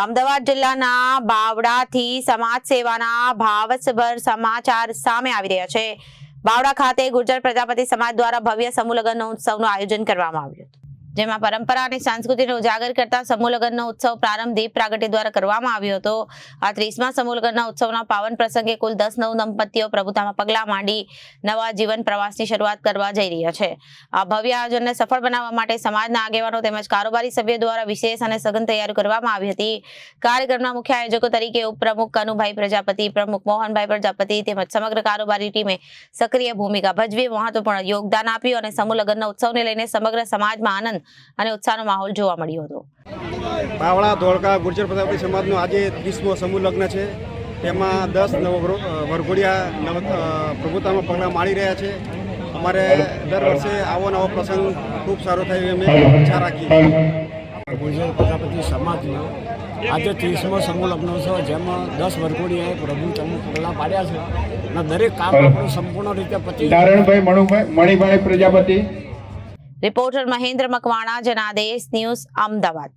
અમદાવાદ જિલ્લાના બાવડાથી સમાજ સેવાના ભાવસભર સમાચાર સામે આવી રહ્યા છે। બાવડા ખાતે ગુર્જર પ્રજાપતિ સમાજ દ્વારા ભવ્ય સમૂહ લગ્ન ઉત્સવનું આયોજન કરવામાં આવ્યું હતું, જેમાં પરંપરા અને સંસ્કૃતિને ઉજાગર કરતા સમૂહ લગ્નનો ઉત્સવ પ્રારંભ દીપ પ્રાગટ્ય દ્વારા કરવામાં આવ્યો હતો। આ 30મા સમૂહ લગ્નના ઉત્સવના પાવન પ્રસંગે કુલ 10 નવ દંપતીઓ પ્રભુતામાં પગલાં માંડી નવા જીવન પ્રવાસની શરૂઆત કરવા જઈ રહ્યા છે। આ ભવ્ય આયોજનને સફળ બનાવવા માટે સમાજના આગેવાનો તેમજ કારોબારી સભ્યો દ્વારા વિશેષ અને સઘન તૈયારી કરવામાં આવી હતી। કાર્યક્રમના મુખ્ય આયોજકો તરીકે ઉપપ્રમુખ કનુભાઈ પ્રજાપતિ, પ્રમુખ મોહનભાઈ પ્રજાપતિ તેમજ સમગ્ર કારોબારી ટીમે સક્રિય ભૂમિકા ભજવી મહત્વપૂર્ણ યોગદાન આપ્યું અને સમૂહ લગ્નના ઉત્સવને લઈને સમગ્ર સમાજમાં આનંદ અને ઉત્સાહનો માહોલ જોવા મળ્યો હતો। બાવળા ધોળકા ગુર્જર પ્રજાપતિ સમાજનો આજે 30મો સમૂહ લગ્ન છે। તેમાં 10 નવ વરઘોડિયા પ્રભુતામાં પગલાં માંડી રહ્યા છે। અમારે દર વર્ષે આવો નવો પ્રસંગ ખૂબ સારો થાય એવી અમે ઈચ્છા રાખીએ। ગુર્જર પ્રજાપતિ સમાજનો આજે 30મો સમૂહ લગ્ન છે, જેમાં 10 વરઘોડિયાએ પ્રભુતામાં પગલાં પાડ્યા છે અને દરેક કામ આપણું સંપૂર્ણ રીતે પતી નારાયણભાઈ મણિભાઈ પ્રજાપતિ। Reporter Mahendra Makwana, Janadesh news, Ahmedabad.